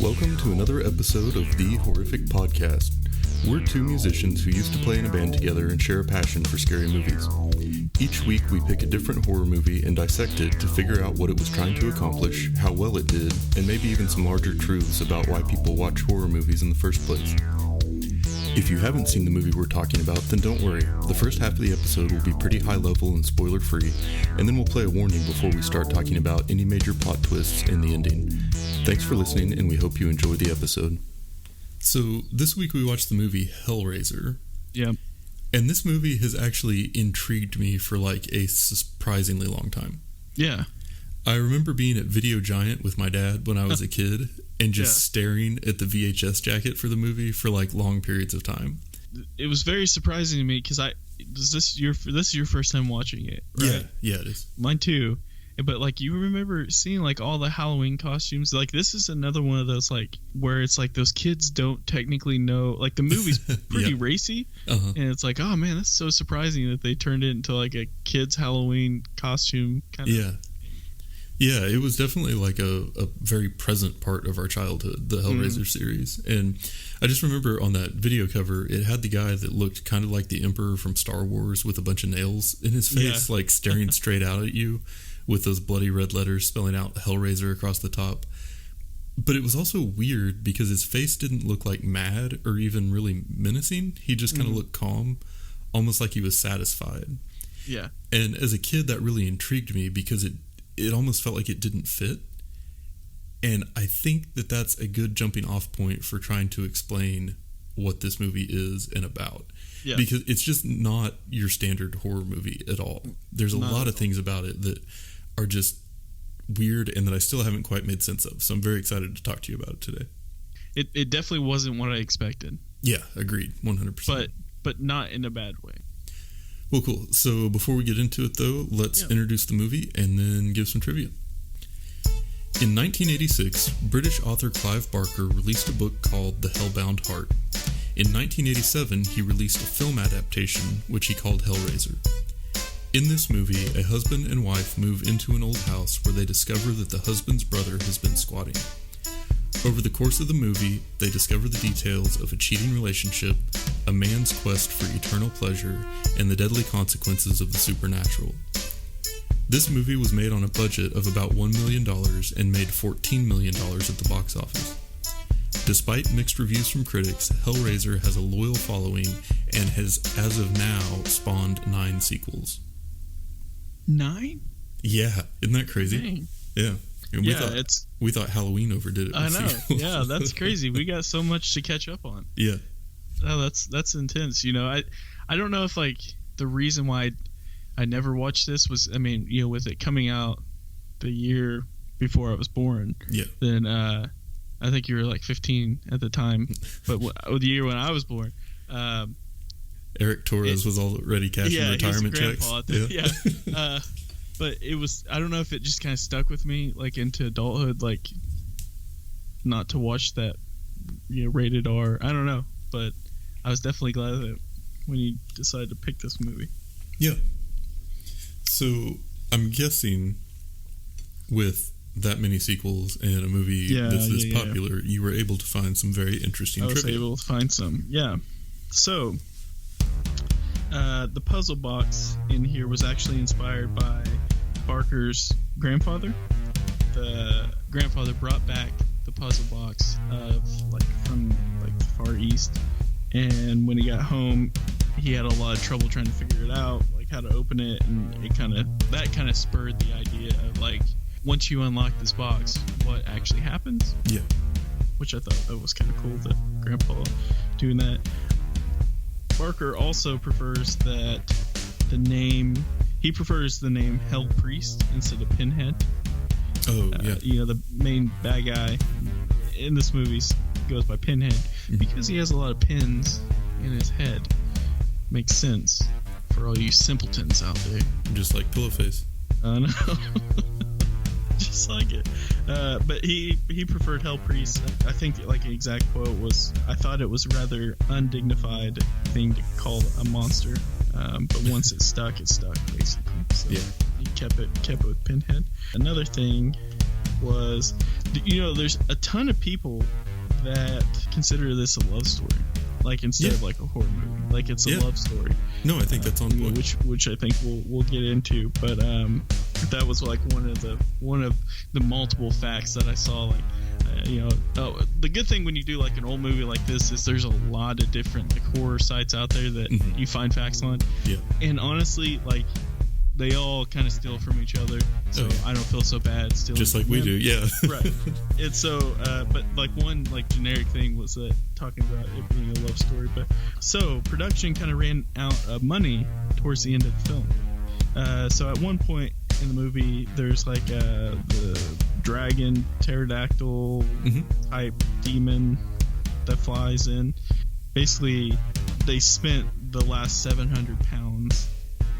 Welcome to another episode of The Horrific Podcast. We're two musicians who used to play in a band together and share a passion for scary movies. Each week we pick a different horror movie and dissect it to figure out what it was trying to accomplish, how well it did, and maybe even some larger truths about why people watch horror movies in the first place. If you haven't seen the movie we're talking about, then don't worry. The first half of the episode will be pretty high level and spoiler free, and then we'll play a warning before we start talking about any major plot twists in the ending. Thanks for listening, and we hope you enjoy the episode. So, this week we watched the movie Hellraiser. Yeah. And this movie has actually intrigued me for like a surprisingly long time. Yeah. I remember being at Video Giant with my dad when I was a kid and just staring at the VHS jacket for the movie for like long periods of time. It was very surprising to me because this is your first time watching it, right? Yeah, it is. Mine too. But like you remember seeing like all the Halloween costumes. Like this is another one of those like where it's like those kids don't technically know. Like the movie's pretty racy, and it's like, oh man, that's so surprising that they turned it into like a kid's Halloween costume kind of. Yeah, it was definitely like a very present part of our childhood, the Hellraiser series. And I just remember on that video cover, it had the guy that looked kind of like the Emperor from Star Wars with a bunch of nails in his face, like staring straight out at you with those bloody red letters spelling out Hellraiser across the top. But it was also weird because his face didn't look like mad or even really menacing. He just kind of looked calm, almost like he was satisfied. Yeah. And as a kid, that really intrigued me because it almost felt like it didn't fit. And I think that that's a good jumping off point for trying to explain what this movie is and about. Yeah. Because it's just not your standard horror movie at all. There's a lot of things about it that are just weird and that I still haven't quite made sense of. So I'm very excited to talk to you about it today. It definitely wasn't what I expected. Yeah, agreed. 100%. But not in a bad way. Well, cool. So before we get into it, though, let's introduce the movie and then give some trivia. In 1986, British author Clive Barker released a book called The Hellbound Heart. In 1987, he released a film adaptation, which he called Hellraiser. In this movie, a husband and wife move into an old house where they discover that the husband's brother has been squatting. Over the course of the movie, they discover the details of a cheating relationship, a man's quest for eternal pleasure, and the deadly consequences of the supernatural. This movie was made on a budget of about $1 million and made $14 million at the box office. Despite mixed reviews from critics, Hellraiser has a loyal following and has, as of now, spawned 9 sequels. 9? Yeah, isn't that crazy? Dang. Yeah. And we thought Halloween overdid it. I know. Yeah, that's crazy. We got so much to catch up on. Yeah. Oh, that's intense. You know, I don't know if like the reason why I never watched this was, I mean, you know, with it coming out the year before I was born. Yeah. Then I think you were like 15 at the time, but the year when I was born. Eric Torres was already cashing retirement checks. Yeah. But it was, I don't know if it just kind of stuck with me, like, into adulthood, like, not to watch that, you know, rated R. I don't know, but I was definitely glad that when you decided to pick this movie. Yeah. So, I'm guessing with that many sequels and a movie that's this popular, you were able to find some very interesting trivia. I was able to find some, yeah. So, the puzzle box in here was actually inspired by Barker's grandfather. The grandfather brought back the puzzle box from the Far East, and when he got home, he had a lot of trouble trying to figure it out, like how to open it, and that kind of spurred the idea of like, once you unlock this box, what actually happens? Yeah, which I thought that was kind of cool that Grandpa doing that. Barker also prefers the name Hell Priest instead of Pinhead. Oh, yeah. You know, the main bad guy in this movie goes by Pinhead because he has a lot of pins in his head. Makes sense for all you simpletons out there. Just like Pillowface. I know. Just like it. But he preferred Hell Priest. I think like an exact quote was, I thought it was a rather undignified thing to call a monster. But once it stuck, basically. So he kept it with Pinhead. Another thing was, there's a ton of people that consider this a love story, like instead of like a horror movie, like it's a love story. No, I think that's on point. Which I think we'll get into, but that was like one of the multiple facts that I saw. Like, the good thing when you do like an old movie like this is there's a lot of different like horror sites out there that you find facts on. Yeah. And honestly, like, they all kind of steal from each other, so I don't feel so bad stealing. Just like we do, yeah. Right. And so, but like one like generic thing was that talking about it being a love story. But so production kind of ran out of money towards the end of the film. So at one point in the movie, there's like the dragon pterodactyl type demon that flies in. Basically, they spent the last 700 pounds,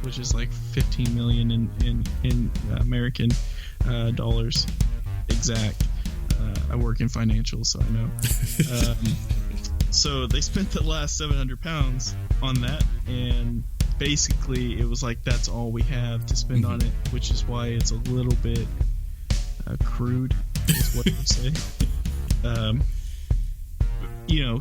which is like 15 million in American dollars exact. I work in financials, so I know. So they spent the last 700 pounds on that, and basically it was like that's all we have to spend on it, which is why it's a little bit crude, is what I'm saying.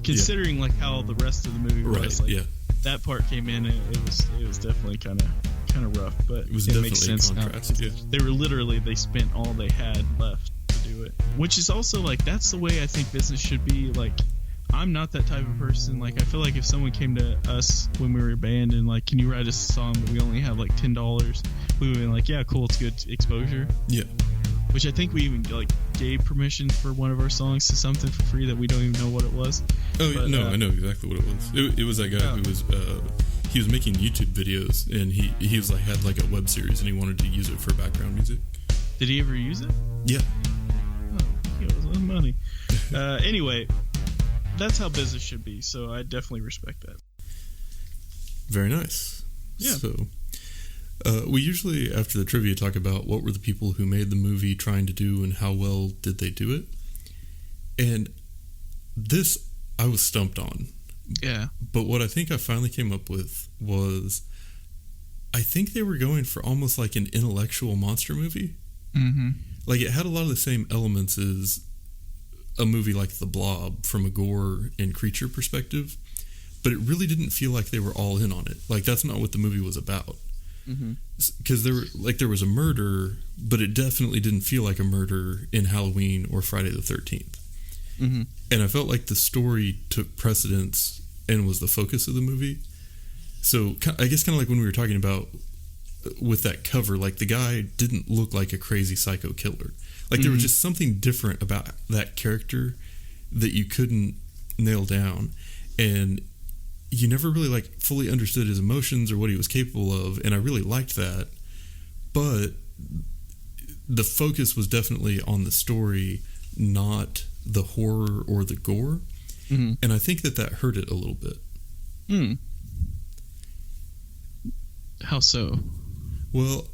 Considering like how the rest of the movie was, like, that part came in, it was definitely kind of rough, but it makes sense now. They spent all they had left to do it, which is also like that's the way I think business should be. Like, I'm not that type of person. Like, I feel like if someone came to us when we were a band and like, can you write us a song, but we only have like $10, we would be like, yeah, cool, it's good exposure. Yeah. Which I think we even like gave permission for one of our songs to something for free that we don't even know what it was. Oh, but, no, I know exactly what it was. It was that guy who was he was making YouTube videos, and he was like had like a web series, and he wanted to use it for background music. Did he ever use it? Yeah. Oh, he owes us money. Anyway, that's how business should be. So I definitely respect that. Very nice. Yeah. So. We usually, after the trivia, talk about what were the people who made the movie trying to do and how well did they do it. And this, I was stumped on. Yeah. But what I think I finally came up with was, I think they were going for almost like an intellectual monster movie. Mm-hmm. Like, it had a lot of the same elements as a movie like The Blob from a gore and creature perspective, but it really didn't feel like they were all in on it. Like, that's not what the movie was about. Because there was a murder, but it definitely didn't feel like a murder in Halloween or Friday the 13th. And I felt like the story took precedence and was the focus of the movie. So I guess kind of like when we were talking about with that cover, like the guy didn't look like a crazy psycho killer. Like there was just something different about that character that you couldn't nail down, and you never really like fully understood his emotions or what he was capable of, and I really liked that. But the focus was definitely on the story, not the horror or the gore. And I think that hurt it a little bit. How so? Well,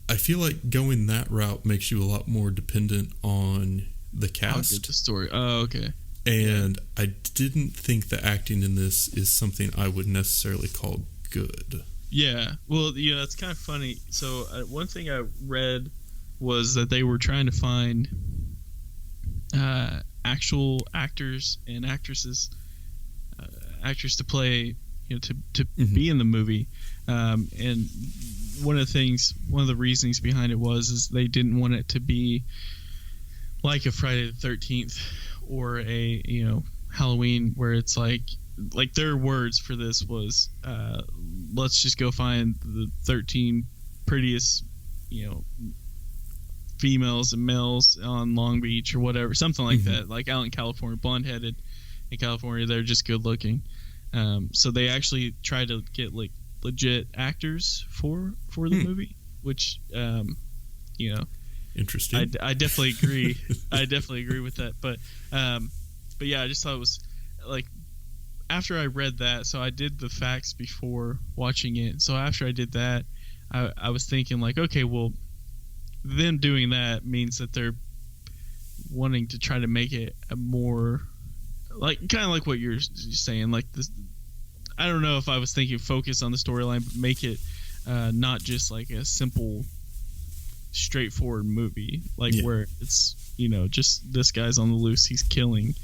I feel like going that route makes you a lot more dependent on the cast. I'll get the story. Oh, okay. And I didn't think the acting in this is something I would necessarily call good. Yeah. Well, it's kind of funny. So one thing I read was that they were trying to find actual actors and actresses, actors to play, to be in the movie. And one of the reasonings behind it is they didn't want it to be like a Friday the 13th or a Halloween, where it's like their words for this was let's just go find the 13 prettiest females and males on Long Beach or whatever, something like that, like out in California, blonde headed in California, they're just good looking. So they actually tried to get like legit actors for the movie, which interesting. I definitely agree. I definitely agree with that. But yeah, I just thought it was like, after I read that, so I did the facts before watching it. So after I did that, I was thinking like, okay, well, them doing that means that they're wanting to try to make it a more like kind of like what you're saying, like this. I don't know if I was thinking focus on the storyline, but make it not just like a simple straightforward movie, like where it's, just this guy's on the loose, he's killing.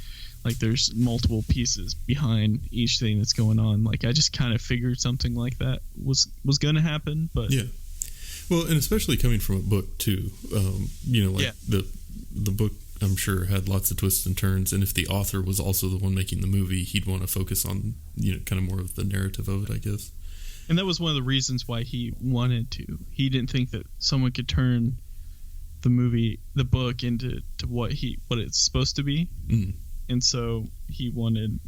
Like there's multiple pieces behind each thing that's going on. Like I just kind of figured something like that was going to happen, but yeah. Well, and especially coming from a book too, the book, I'm sure, had lots of twists and turns, and if the author was also the one making the movie, he'd want to focus on, kind of more of the narrative of it, I guess. And that was one of the reasons why he wanted to. He didn't think that someone could turn the book into what it's supposed to be. Mm. And so he wanted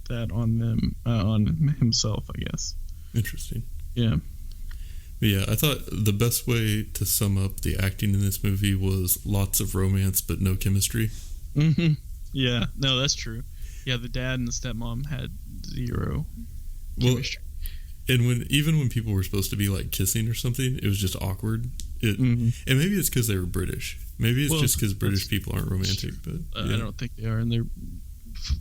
that on himself, I guess. Interesting. Yeah. But yeah, I thought the best way to sum up the acting in this movie was lots of romance but no chemistry. Mm-hmm. Yeah, no, that's true. Yeah, the dad and the stepmom had zero chemistry. And even when people were supposed to be like kissing or something, it was just awkward. And maybe it's because they were British. Maybe it's just because British people aren't romantic. But I don't think they are, and their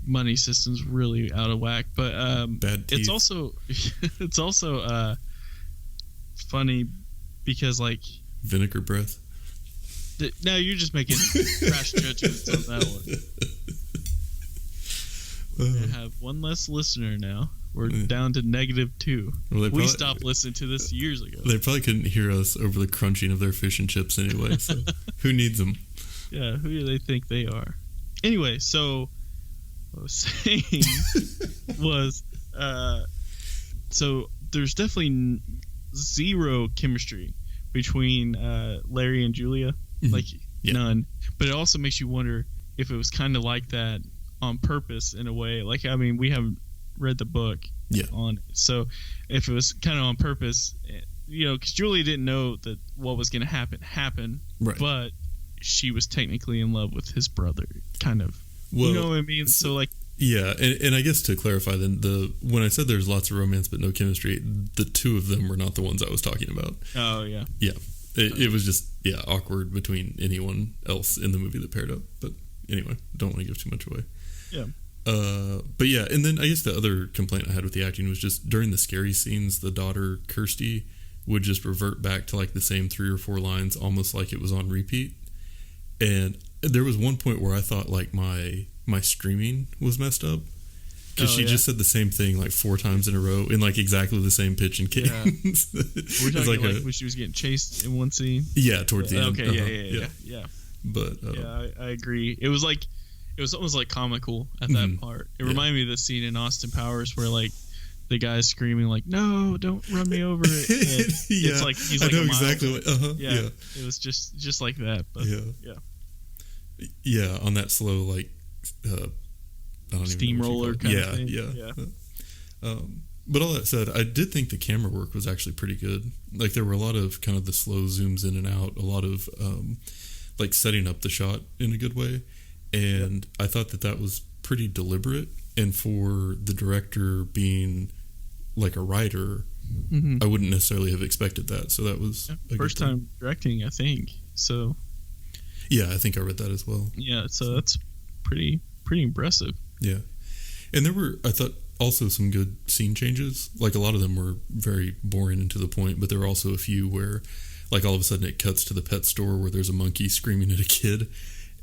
money system's really out of whack. But bad teeth. It's also funny because like vinegar breath. No, you're just making crash judgments on that one. I have one less listener now. We're down to -2. Well, we stopped listening to this years ago. They probably couldn't hear us over the crunching of their fish and chips anyway, so who needs them? Yeah, who do they think they are? Anyway, so what I was saying was, so there's definitely zero chemistry between Larry and Julia, like none. But it also makes you wonder if it was kind of like that on purpose in a way. Like, I mean, we haven't read the book on it, so if it was kind of on purpose, because Julia didn't know that what was going to happen, right? But she was technically in love with his brother, kind of. Well, you know what I mean? So like, yeah, and I guess to clarify, then when I said there's lots of romance but no chemistry, the two of them were not the ones I was talking about. Oh yeah, yeah. It was just awkward between anyone else in the movie that paired up. But anyway, don't want to give too much away. Yeah. But yeah, and then I guess the other complaint I had with the acting was just during the scary scenes, the daughter Kirsty would just revert back to like the same 3 or 4 lines, almost like it was on repeat. And there was one point where I thought like my streaming was messed up because she just said the same thing like 4 times in a row in like exactly the same pitch and cadence. We're talking like when she was getting chased in one scene. Yeah, towards the end. Okay, yeah. But I agree. It was almost like comical at that part. It reminded me of the scene in Austin Powers where like the guy's screaming like, "No, don't run me over!" It's like he's like, I know exactly what. Yeah, it was just like that. But yeah, on that slow like steamroller kind of thing. Yeah. But all that said, I did think the camera work was actually pretty good. Like there were a lot of kind of the slow zooms in and out, a lot of like setting up the shot in a good way. And I thought that was pretty deliberate. And for the director being like a writer, I wouldn't necessarily have expected that. So that was a first time directing, I think. So yeah, I think I read that as well. Yeah, so that's pretty impressive. Yeah. And there were, I thought, also some good scene changes. Like a lot of them were very boring and to the point, but there were also a few where like all of a sudden it cuts to the pet store where there's a monkey screaming at a kid.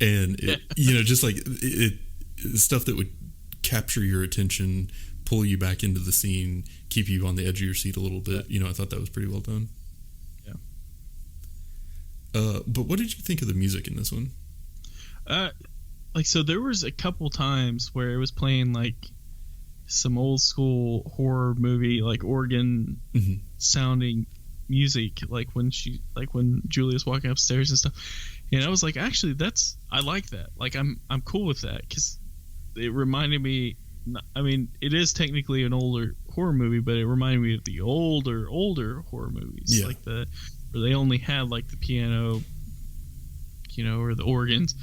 And it, just like it stuff that would capture your attention, pull you back into the scene, keep you on the edge of your seat a little bit. I thought that was pretty well done. Yeah. But what did you think of the music in this one? So there was a couple times where it was playing like some old school horror movie, like organ sounding music, like when Julia's walking upstairs and stuff. And I was like, actually, I like that. Like, I'm cool with that because it reminded me. I mean, it is technically an older horror movie, but it reminded me of the older horror movies, like where they only had like the piano, or the organs.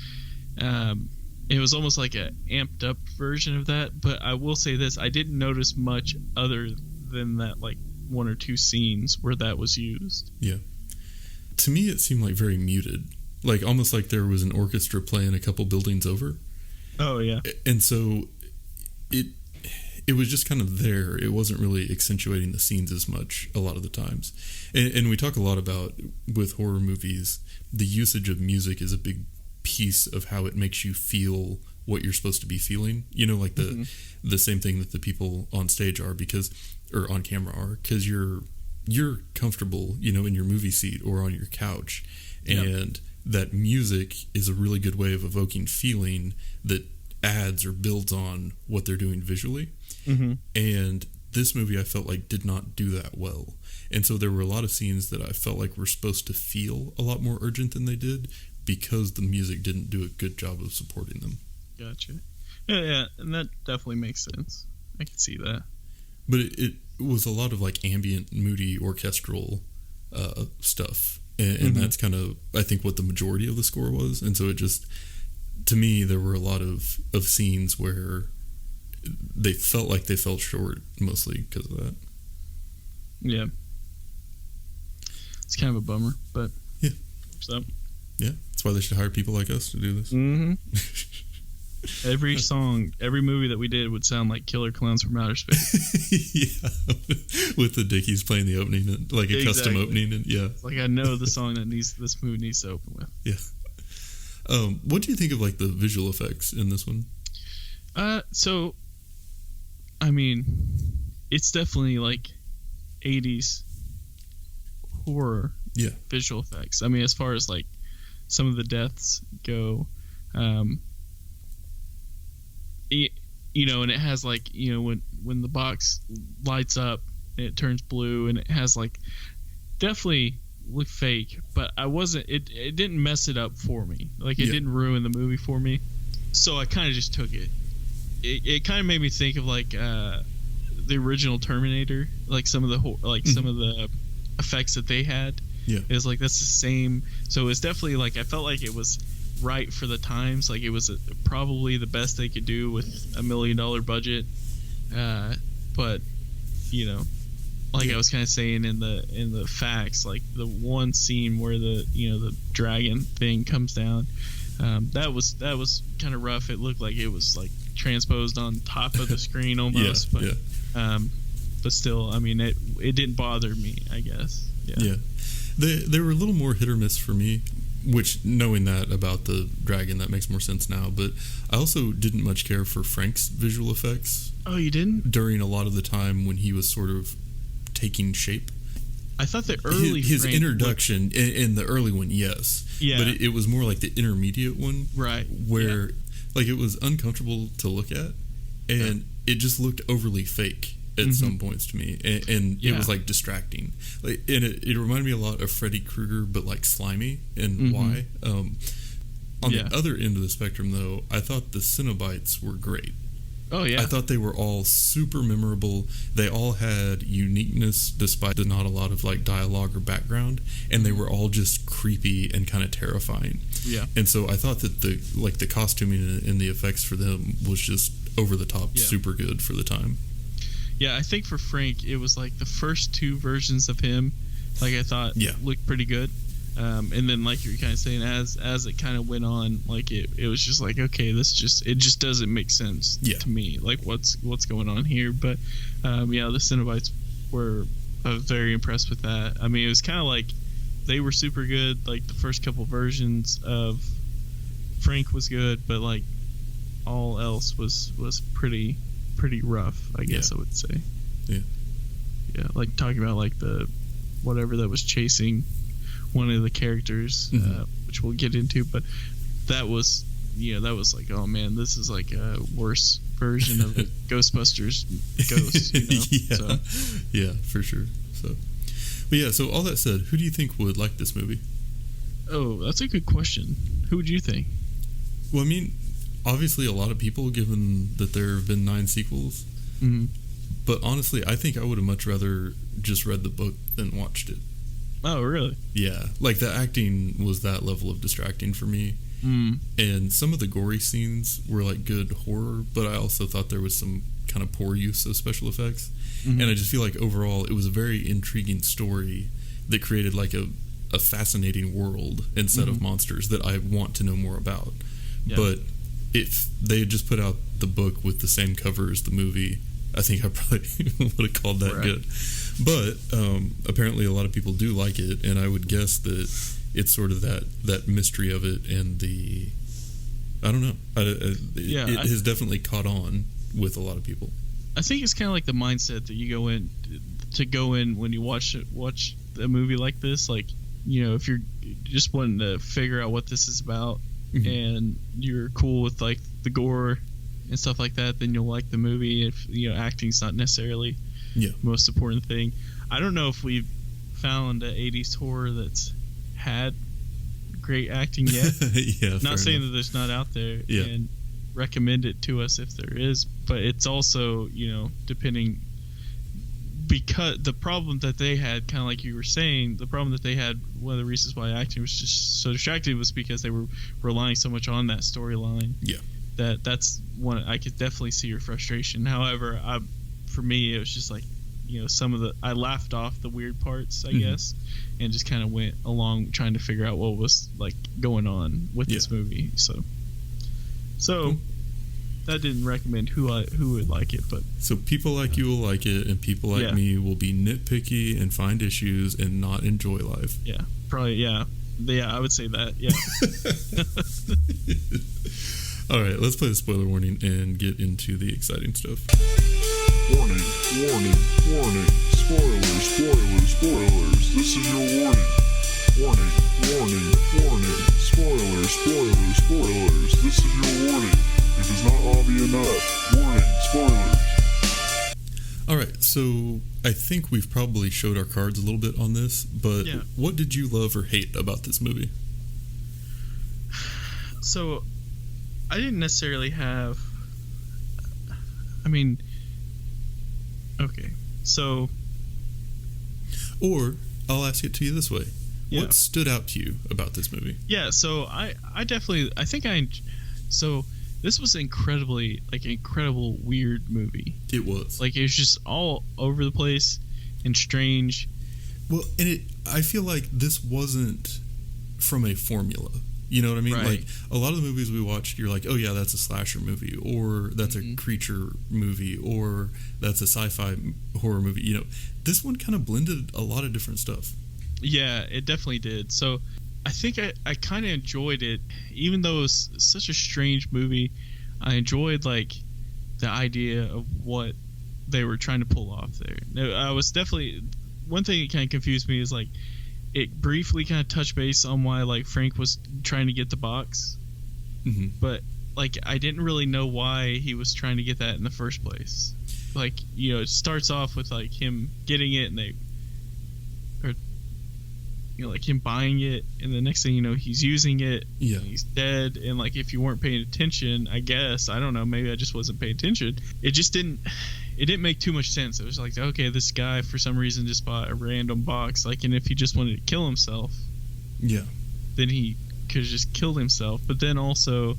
It was almost like a amped up version of that. But I will say this: I didn't notice much other than that, like 1 or 2 scenes where that was used. Yeah, to me, it seemed like very muted. Like almost like there was an orchestra playing a couple buildings over. Oh yeah. And so it it was just kind of there. It wasn't really accentuating the scenes as much a lot of the times. And we talk a lot about, with horror movies, the usage of music is a big piece of how it makes you feel what you're supposed to be feeling. You know, like the same thing that the people on stage are or on camera are, because you're comfortable, you know, in your movie seat or on your couch. And that music is a really good way of evoking feeling that adds or builds on what they're doing visually. And this movie, I felt like, did not do that well. And so there were a lot of scenes that I felt like were supposed to feel a lot more urgent than they did, because the music didn't do a good job of supporting them. Gotcha. Yeah, and that definitely makes sense. I can see that. But it was a lot of like ambient, moody, orchestral stuff. And that's kind of, I think, what the majority of the score was. And so it just, to me, there were a lot of scenes where they felt like they fell short, mostly because of that. Yeah. It's kind of a bummer, but... Yeah. So... Yeah, that's why they should hire people like us to do this. Every song, every movie that we did would sound like Killer Clowns from Outer Space. Yeah, with the Dickies playing the opening, like a custom opening. And yeah, like I know the song that this movie needs to open with. Yeah. What do you think of like the visual effects in this one? So, I mean, it's definitely like 80s horror. Yeah. Visual effects. I mean, as far as like some of the deaths go, you know, and it has like, you know, when the box lights up, it turns blue, and it has like definitely look fake, but it didn't mess it up for me. Like it didn't ruin the movie for me. So I kind of just took it. It kind of made me think of like the original Terminator, like some of the some of the effects that they had. Yeah, it was like that's the same. So it's definitely like I felt like it was right for the times. Like it was probably the best they could do with $1 million budget. But you know, like I was kind of saying in the facts, like the one scene where the dragon thing comes down, that was kind of rough. It looked like it was like transposed on top of the screen almost. But still, I mean, it didn't bother me, I guess. Yeah. They were a little more hit or miss for me, which, knowing that about the dragon, that makes more sense now. But I also didn't much care for Frank's visual effects. Oh, you didn't? During a lot of the time when he was sort of taking shape. I thought the early his introduction in the early one, yes. Yeah. But it was more like the intermediate one. Right. Where like it was uncomfortable to look at, and it just looked overly fake at some points to me, and it was like distracting. Like, and it reminded me a lot of Freddy Krueger, but like slimy. And why? On the other end of the spectrum, though, I thought the Cenobites were great. Oh yeah, I thought they were all super memorable. They all had uniqueness, despite not a lot of like dialogue or background, and they were all just creepy and kind of terrifying. Yeah, and so I thought that the costuming and the effects for them was just over the top, super good for the time. Yeah, I think for Frank, it was like the first two versions of him, like I thought looked pretty good. And then like you're kind of saying, as it kind of went on, like it was just like, okay, it just doesn't make sense to me. Like what's going on here? But the Cenobites were very impressed with that. I mean, it was kind of like they were super good. Like the first couple versions of Frank was good, but like all else was pretty rough, I guess I would say. Yeah, like talking about like the whatever that was chasing one of the characters, which we'll get into, but that was like, oh man, this is like a worse version of the Ghostbusters ghost, you know? Yeah, for sure. So all that said, who do you think would like this movie? Oh, that's a good question. Who would you think? Well, I mean, obviously a lot of people, given that there have been 9 sequels. But honestly, I think I would have much rather just read the book than watched it. Oh, really? Yeah. Like, the acting was that level of distracting for me. And some of the gory scenes were, like, good horror, but I also thought there was some kind of poor use of special effects. And I just feel like, overall, it was a very intriguing story that created, like, a fascinating world and set of monsters that I want to know more about. Yeah. But if they had just put out the book with the same cover as the movie, I think I probably would have called that good. But apparently a lot of people do like it, and I would guess that it's sort of that mystery of it and the... I don't know. It has definitely caught on with a lot of people. I think it's kind of like the mindset that you go in when you watch a movie like this. Like, if you're just wanting to figure out what this is about, and you're cool with like the gore and stuff like that, then you'll like the movie. If acting's not necessarily the most important thing. I don't know if we've found an 80s horror that's had great acting yet. Not saying that there's not out there, and recommend it to us if there is, but it's also depending, because the problem that they had, kind of like you were saying, the problem that they had, one of the reasons why acting was just so distracting was because they were relying so much on that storyline. That's one. I could definitely see your frustration. However, for me, it was just like, I laughed off the weird parts, I guess, and just kind of went along trying to figure out what was like going on with this movie. So that didn't recommend who would like it, but so people like you will like it, and people like me will be nitpicky and find issues and not enjoy life. Yeah, probably. I would say that. Yeah. All right, let's play the spoiler warning and get into the exciting stuff. Warning, warning, warning. Spoilers, spoilers, spoilers. This is your warning. Warning, warning, warning. Spoilers, spoilers, spoilers. This is your warning. If it's not obvious enough, warning, spoilers. All right, so I think we've probably showed our cards a little bit on this, but what did you love or hate about this movie? So, I didn't necessarily have... I mean... Okay, so... Or, I'll ask it to you this way. What stood out to you about this movie? Yeah, so so this was incredible weird movie. It was. Like, it was just all over the place and strange. Well, and I feel like this wasn't from a formula. You know what I mean? Right. Like, a lot of the movies we watched, you're like, oh yeah, that's a slasher movie, or that's a creature movie, or that's a sci-fi horror movie. This one kind of blended a lot of different stuff. Yeah, it definitely did. So I think I kind of enjoyed it, even though it was such a strange movie. I enjoyed like the idea of what they were trying to pull off there. Now, I was definitely, one thing that kind of confused me is like, it briefly kind of touched base on why like Frank was trying to get the box, but like I didn't really know why he was trying to get that in the first place. Like, it starts off with like him getting it, and like him buying it, and the next thing you know, he's using it. Yeah, and he's dead. And like, if you weren't paying attention, I guess, I don't know, maybe I just wasn't paying attention. It didn't make too much sense. It was like, okay, this guy for some reason just bought a random box, like, and if he just wanted to kill himself, then he could have just killed himself. But then also,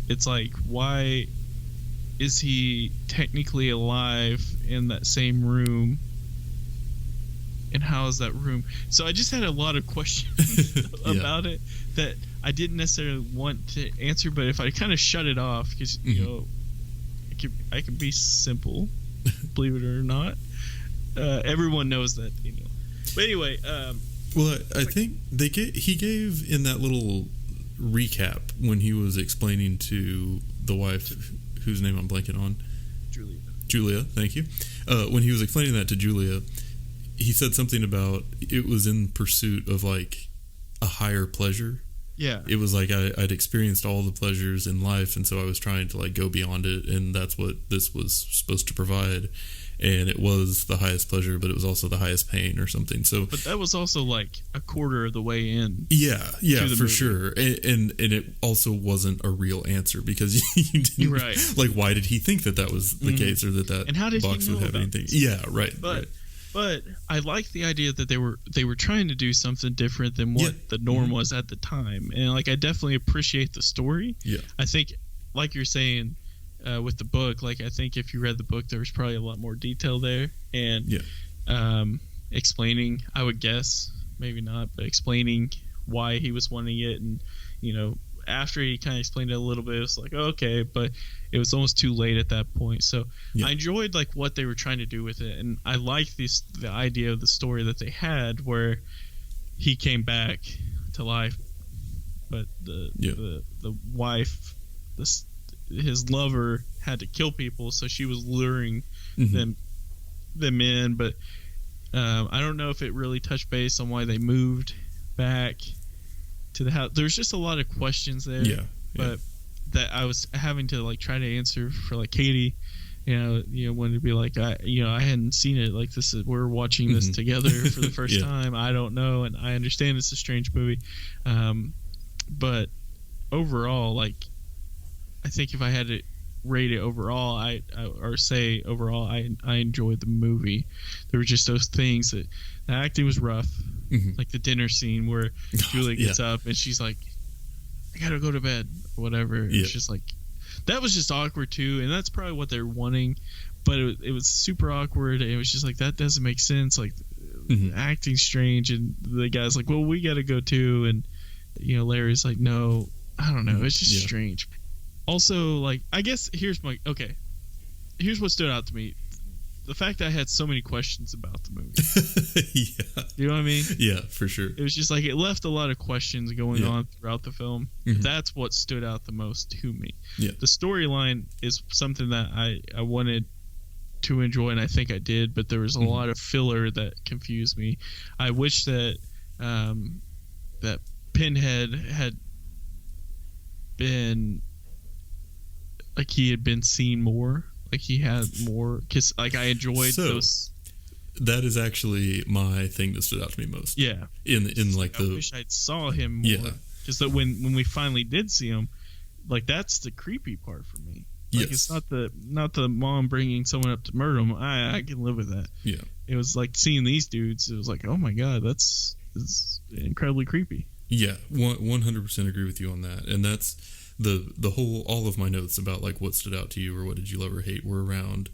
it's like, why is he technically alive in that same room? And how is that room? So I just had a lot of questions about it that I didn't necessarily want to answer, but if I kind of shut it off, because I can be simple, believe it or not. Everyone knows that, But anyway, well, I think he gave in that little recap when he was explaining to the wife, whose name I'm blanking on, Julia. Thank you. When he was explaining that to Julia, he said something about it was in pursuit of like a higher pleasure. Yeah. It was like I'd experienced all the pleasures in life, and so I was trying to like go beyond it, and that's what this was supposed to provide. And it was the highest pleasure, but it was also the highest pain or something. So, but that was also like a quarter of the way in. Yeah, for sure. And it also wasn't a real answer, because you didn't like, why did he think that was the case, or that and how did box he know would have about anything? this? Yeah, right. But I like the idea that they were trying to do something different than what the norm was at the time, and like I definitely appreciate the story. Yeah, I think, like you're saying, with the book, like I think if you read the book, there was probably a lot more detail there, and explaining, I would guess, maybe not, but explaining why he was wanting it, and after he kind of explained it a little bit, it was like, okay, but it was almost too late at that point. So I enjoyed like what they were trying to do with it, and I liked the idea of the story that they had where he came back to life, but the wife, his lover, had to kill people, so she was luring them in. But I don't know if it really touched base on why they moved back to the house. There's just a lot of questions there, but that I was having to like try to answer for like Katie. Wanted to be like, I hadn't seen it. Like we're watching this together for the first time. I don't know, and I understand it's a strange movie, but overall, like, I think if I had to rate it overall, I enjoyed the movie. There were just those things that the acting was rough, like the dinner scene where Julia gets up and she's like, "I gotta go to bed," or whatever. It's just like, that was just awkward too, and that's probably what they're wanting, but it was super awkward. It was just like, that doesn't make sense. Like, acting strange, and the guy's like, "Well, we gotta go too," and Larry's like, "No, I don't know." It's just strange. Also, like, I guess here's what stood out to me: the fact that I had so many questions about the movie. You know what I mean? Yeah, for sure. It was just like, it left a lot of questions going on throughout the film. That's what stood out the most to me. The storyline is something that I wanted to enjoy, and I think I did, but there was a lot of filler that confused me. I wish that that Pinhead had been, like, he had been seen more, like he had more, because like I enjoyed those. That is actually my thing that stood out to me most. Yeah, in like I wish I saw him more. Because that when we finally did see him, like, that's the creepy part for me. Like, it's not the mom bringing someone up to murder him. I can live with that. Yeah, it was like seeing these dudes. It was like, oh my god, it's incredibly creepy. Yeah, 100% agree with you on that. And that's the whole, all of my notes about like what stood out to you or what did you love or hate were around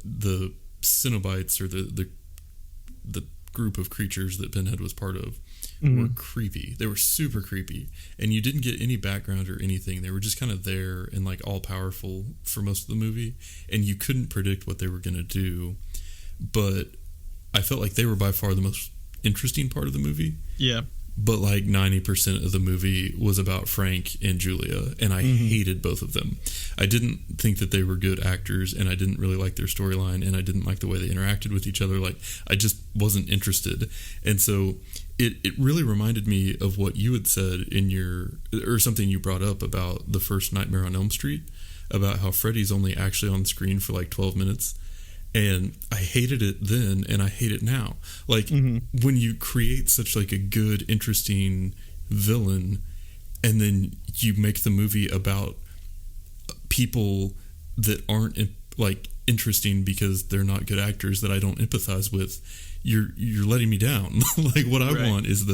the Cenobites, or the group of creatures that Pinhead was part of. Were creepy. They were super creepy, and you didn't get any background or anything. They were just kind of there and like all powerful for most of the movie, and you couldn't predict what they were going to do. But I felt like they were by far the most interesting part of the movie. Yeah. But like 90% of the movie was about Frank and Julia, and I hated both of them. I didn't think that they were good actors, and I didn't really like their storyline, and I didn't like the way they interacted with each other. Like, I just wasn't interested. And so it really reminded me of what you had said in or something you brought up about the first Nightmare on Elm Street, about how Freddy's only actually on screen for like 12 minutes. And I hated it then, and I hate it now. Like, when you create such like a good, interesting villain, and then you make the movie about people that aren't like interesting because they're not good actors that I don't empathize with, you're letting me down. Like, what I want is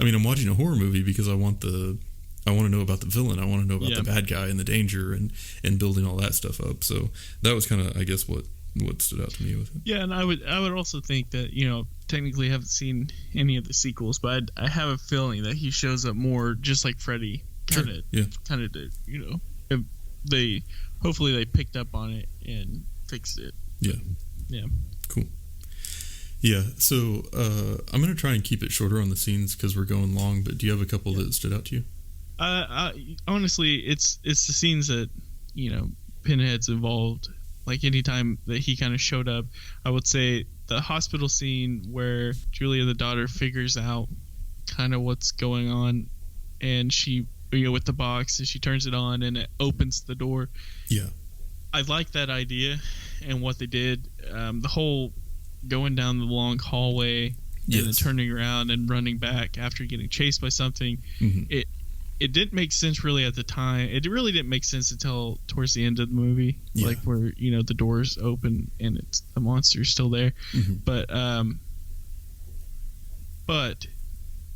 I'm watching a horror movie because I want to know about the villain. I want to know about the bad guy and the danger and building all that stuff up. So that was kind of, I guess, what stood out to me with it. Yeah, and I would also think that, technically haven't seen any of the sequels, but I have a feeling that he shows up more just like Freddy kind of did. Hopefully they picked up on it and fixed it. Yeah. Cool. Yeah, so I'm going to try and keep it shorter on the scenes because we're going long, but do you have a couple that stood out to you? Honestly, it's the scenes that, Pinhead's involved. Like, anytime that he kind of showed up, I would say the hospital scene where Julia, the daughter, figures out kind of what's going on, and she, with the box, and she turns it on and it opens the door. Yeah. I like that idea and what they did. The whole going down the long hallway and then turning around and running back after getting chased by something. It didn't make sense really at the time. It really didn't make sense until towards the end of the movie, like where the doors open and the monster's still there. But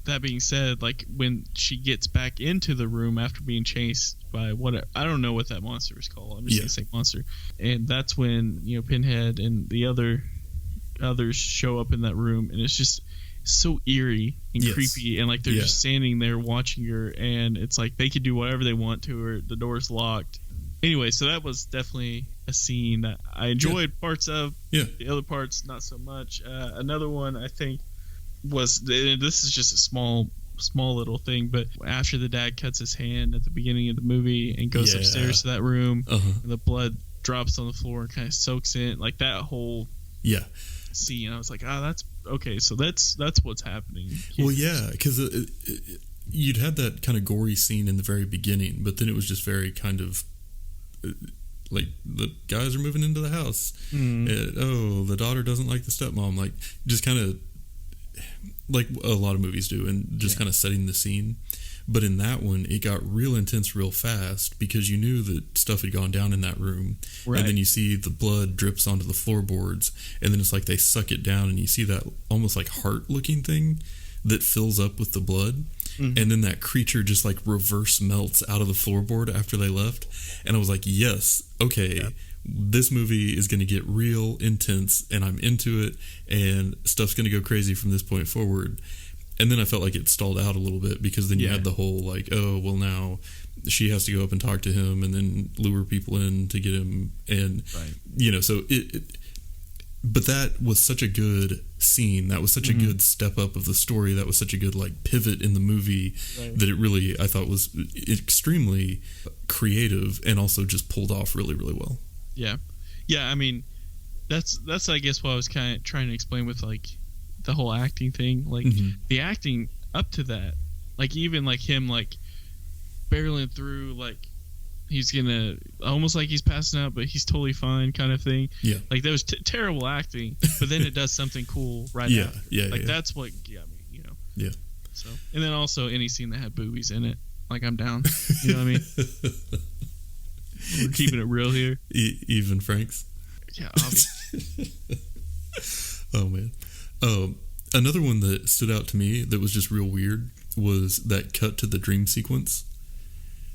that being said, like, when she gets back into the room after being chased by I don't know what that monster is called. I'm just gonna say monster, and that's when Pinhead and the others show up in that room, and so eerie and Yes. creepy, and like they're Yeah. just standing there watching her, and it's like they could do whatever they want to her. The door's locked. Anyway, so that was definitely a scene that I enjoyed parts of. Yeah. The other parts, not so much. Another one I think was, this is just a small little thing, but after the dad cuts his hand at the beginning of the movie and goes upstairs to that room, and the blood drops on the floor and kind of soaks in, like that whole scene. I was like, that's okay. So that's what's happening here. Well, yeah, because you'd had that kind of gory scene in the very beginning, but then it was just very kind of like the guys are moving into the house. The daughter doesn't like the stepmom, like just kind of like a lot of movies do, and just kind of setting the scene. But in that one, it got real intense real fast because you knew that stuff had gone down in that room. Right. And then you see the blood drips onto the floorboards, and then it's like they suck it down, and you see that almost like heart-looking thing that fills up with the blood. And then that creature just like reverse melts out of the floorboard after they left. And I was like, yes, okay, this movie is going to get real intense, and I'm into it, and stuff's going to go crazy from this point forward. And then I felt like it stalled out a little bit because then you had the whole like, oh, well, now she has to go up and talk to him and then lure people in to get him. And, you know, so but that was such a good scene. That was such a good step up of the story. That was such a good like pivot in the movie that it really, I thought, was extremely creative and also just pulled off really, really well. Yeah. Yeah, I mean, that's I guess what I was kind of trying to explain with like the whole acting thing. Like the acting up to that, like even like him like barreling through, like he's gonna almost like he's passing out, but he's totally fine, kind of thing. Yeah, like that was terrible acting, but then it does something cool right after. That's what got me, you know. Yeah. So, and then also any scene that had boobies in it, like I'm down. You know what I mean? We're keeping it real here. Even Frank's. Yeah, obviously. Oh man. Another one that stood out to me that was just real weird was that cut to the dream sequence.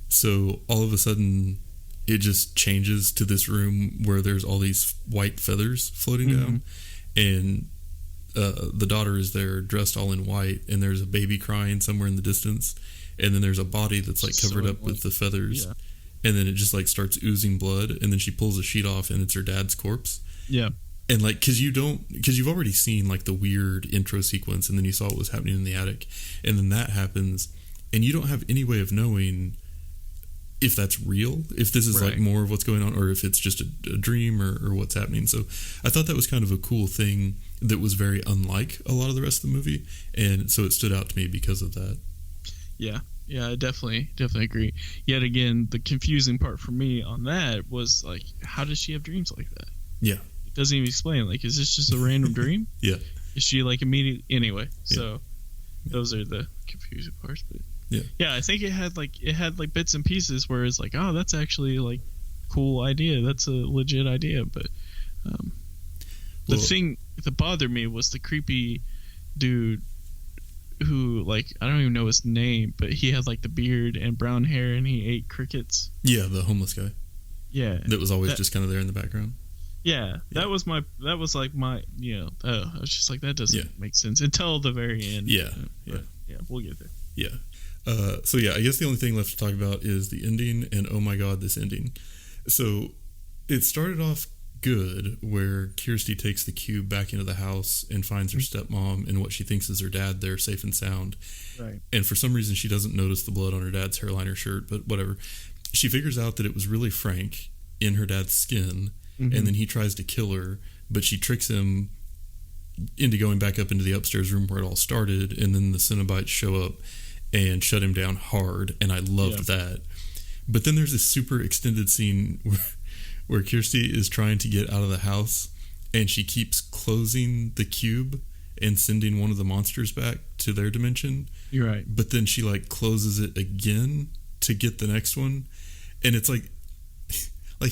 So all of a sudden, it just changes to this room where there's all these white feathers floating down, and the daughter is there dressed all in white, and there's a baby crying somewhere in the distance, and then there's a body that's like covered up with the feathers, and then it just like starts oozing blood, and then she pulls a sheet off, and it's her dad's corpse. Yeah. And like, because you've already seen like the weird intro sequence, and then you saw what was happening in the attic, and then that happens, and you don't have any way of knowing if that's real, if this is like more of what's going on, or if it's just a dream or what's happening. So I thought that was kind of a cool thing that was very unlike a lot of the rest of the movie, and so it stood out to me because of that. Yeah, I definitely agree. Yet again, the confusing part for me on that was like, how does she have dreams like that? Yeah. It doesn't even explain. Like, is this just a random dream? Yeah. Is she like immediate? Anyway, so those are the confusing parts, but yeah, I think it had like bits and pieces where it's like, oh, that's actually like cool idea. That's a legit idea. But the thing that bothered me was the creepy dude who, like, I don't even know his name, but he had like the beard and brown hair, and he ate crickets. Yeah, the homeless guy. Yeah, that was always just kind of there in the background. Yeah, that was my, I was just like, that doesn't make sense until the very end. Yeah, we'll get there. Yeah. So yeah, I guess the only thing left to talk about is the ending, and oh my god, this ending. So it started off good, where Kirsty takes the cube back into the house and finds her stepmom and what she thinks is her dad there, safe and sound. Right. And for some reason, she doesn't notice the blood on her dad's hairline or shirt, but whatever. She figures out that it was really Frank in her dad's skin, and then he tries to kill her, but she tricks him into going back up into the upstairs room where it all started, and then the Cenobites show up and shut him down hard, and I loved that. But then there's this super extended scene where Kirsty is trying to get out of the house, and she keeps closing the cube and sending one of the monsters back to their dimension. You're right. But then she like closes it again to get the next one, and it's like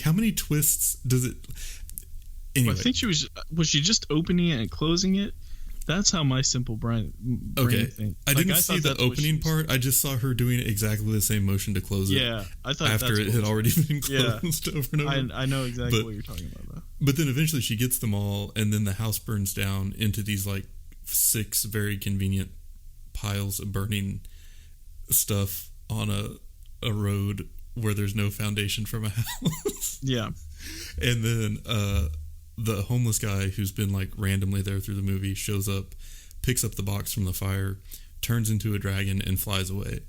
how many twists does it? Anyway. Well, I think was she just opening it and closing it? That's how my simple brain thinks. I didn't see the opening part. I just saw her doing exactly the same motion to close it. Yeah, I thought after it had already been closed over and over. I know exactly what you're talking about, though. But then eventually she gets them all, and then the house burns down into these like 6 very convenient piles of burning stuff on a road where there's no foundation from a house. Yeah. And then the homeless guy who's been like randomly there through the movie shows up, picks up the box from the fire, turns into a dragon, and flies away.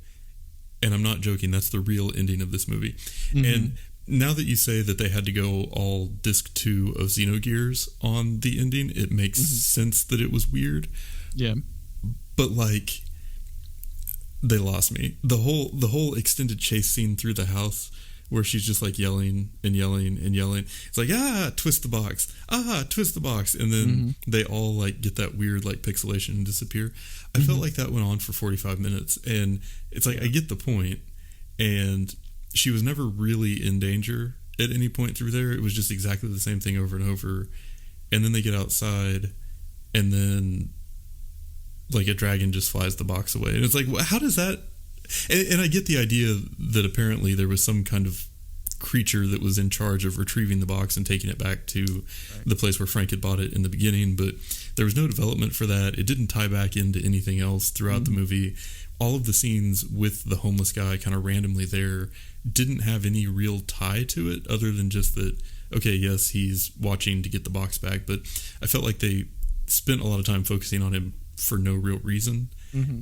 And I'm not joking, that's the real ending of this movie. Mm-hmm. And now that you say that they had to go all disc 2 of Xenogears on the ending, it makes sense that it was weird. Yeah. But like, they lost me. The whole extended chase scene through the house where she's just like yelling and yelling and yelling. It's like, twist the box. Twist the box. And then they all like get that weird like pixelation and disappear. I felt like that went on for 45 minutes. And it's like, I get the point. And she was never really in danger at any point through there. It was just exactly the same thing over and over. And then they get outside and then like a dragon just flies the box away. And it's like, how does that... And I get the idea that apparently there was some kind of creature that was in charge of retrieving the box and taking it back to the place where Frank had bought it in the beginning, but there was no development for that. It didn't tie back into anything else throughout the movie. All of the scenes with the homeless guy kind of randomly there didn't have any real tie to it other than just that, okay, yes, he's watching to get the box back, but I felt like they spent a lot of time focusing on him for no real reason.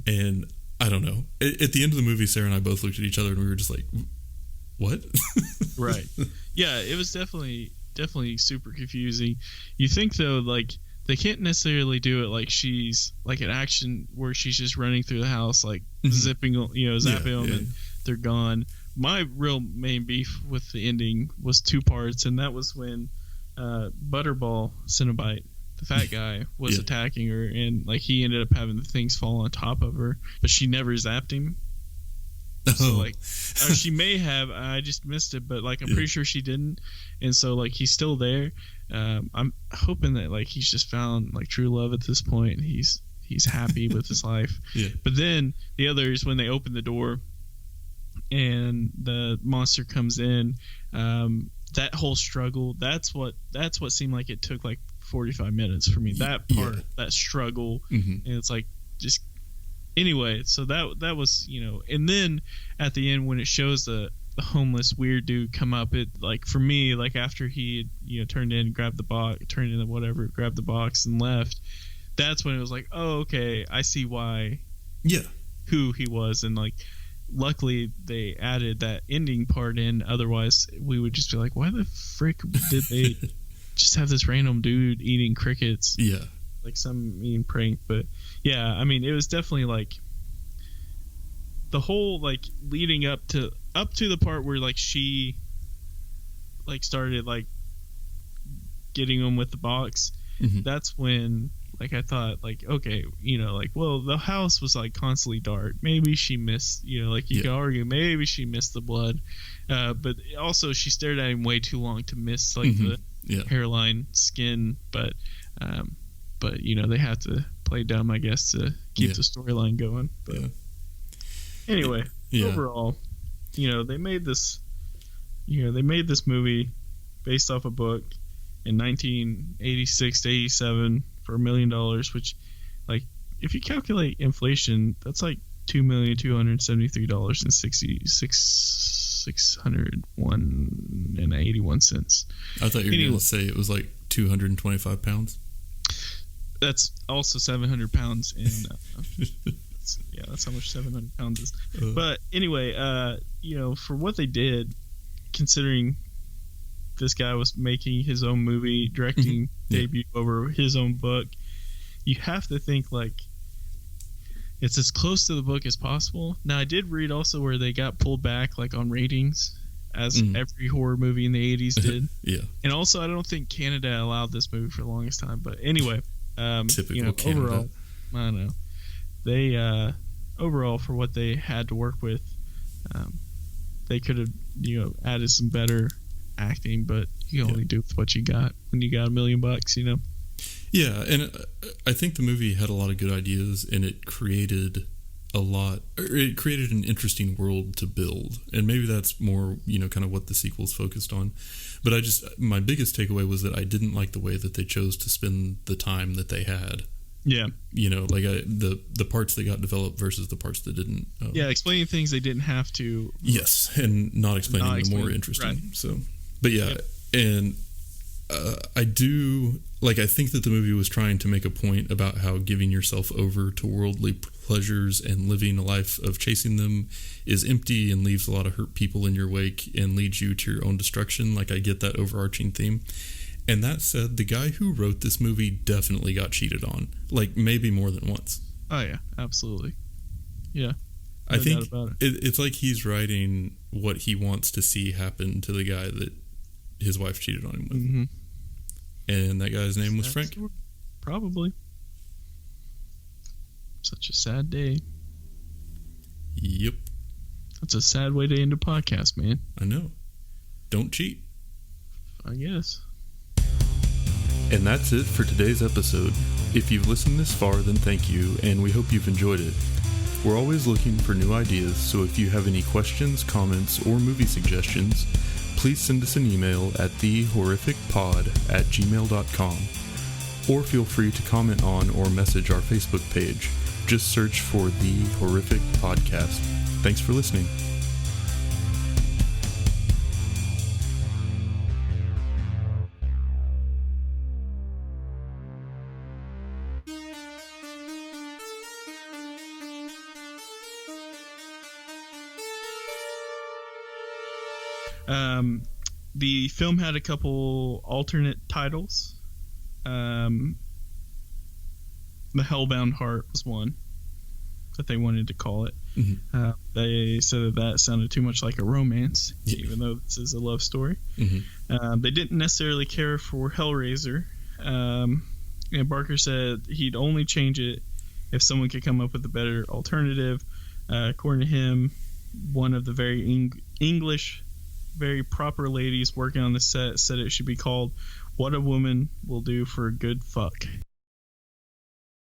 And I don't know. At the end of the movie, Sarah and I both looked at each other and we were just like, what? Right. Yeah, it was definitely super confusing. You think, though, like, they can't necessarily do it like she's like an action where she's just running through the house, like zapping them and they're gone. My real main beef with the ending was 2 parts, and that was when Butterball Cenobite, the fat guy, was attacking her, and like he ended up having the things fall on top of her, but she never zapped him. So like, she may have, I just missed it, but like I'm pretty sure she didn't, and so like he's still there. I'm hoping that like he's just found like true love at this point, and he's happy with his life. But then the others, when they open the door and the monster comes in, that whole struggle, that's what seemed like it took like 45 minutes for me. That part, that struggle, and it's like just anyway. So that was, and then at the end when it shows the homeless weird dude come up, it like for me, like after he had, turned in, grabbed the box, grabbed the box and left. That's when it was like, oh, okay, I see why. Who he was, and like luckily they added that ending part in. Otherwise, we would just be like, why the frick did they just have this random dude eating crickets? Like some mean prank. But yeah, I mean, it was definitely like the whole like leading up to the part where like she like started like getting him with the box. That's when like I thought like, okay, like, well, the house was like constantly dark. Maybe she missed, like you could argue maybe she missed the blood, but also she stared at him way too long to miss like the hairline, skin. But they have to play dumb, I guess, to keep the storyline going. But anyway, overall, they made this movie based off a book in 1986 to 87 for $1 million, which, like, if you calculate inflation, that's like $2,273,601.81. I thought you were going to say it was like 225 pounds. That's also 700 pounds in that's how much 700 pounds is. But anyway, for what they did, considering this guy was making his own movie, directing debut over his own book, you have to think like it's as close to the book as possible. Now, I did read also where they got pulled back like on ratings, as every horror movie in the 80s did. And also, I don't think Canada allowed this movie for the longest time. But anyway, typical Canada. Overall, I don't know. They overall, for what they had to work with, they could have added some better acting, but you can only do with what you got when you got $1 million. Yeah, and I think the movie had a lot of good ideas, and it created an interesting world to build, and maybe that's more kind of what the sequel's focused on. But my biggest takeaway was that I didn't like the way that they chose to spend the time that they had Yeah. Like the parts that got developed versus the parts that didn't. Yeah, explaining things they didn't have to. Yes, and not explaining them more interesting. Right. So, but yeah, Yep. and I do like. I think that the movie was trying to make a point about how giving yourself over to worldly pleasures and living a life of chasing them is empty and leaves a lot of hurt people in your wake and leads you to your own destruction. Like, I get that overarching theme. And that said, the guy who wrote this movie definitely got cheated on, like maybe more than once. Oh yeah, absolutely. Yeah, I think doubt about it. it's like he's writing what he wants to see happen to the guy that his wife cheated on him with. Mm-hmm. And that guy's name was Frank. Probably. Such a sad day. Yep. That's a sad way to end a podcast, man. I know. Don't cheat. I guess. And that's it for today's episode. If you've listened this far, then thank you, and we hope you've enjoyed it. We're always looking for new ideas, so if you have any questions, comments, or movie suggestions, please send us an email at thehorrificpod@gmail.com, or feel free to comment on or message our Facebook page. Just search for The Horrific Podcast. Thanks for listening. The film had a couple alternate titles. The Hellbound Heart was one that they wanted to call it. Mm-hmm. They said that sounded too much like a romance, Yeah. even though this is a love story. Mm-hmm. They didn't necessarily care for Hellraiser. And Barker said he'd only change it if someone could come up with a better alternative. According to him, one of the very English, very proper ladies working on the set said it should be called What a Woman Will Do for a Good Fuck.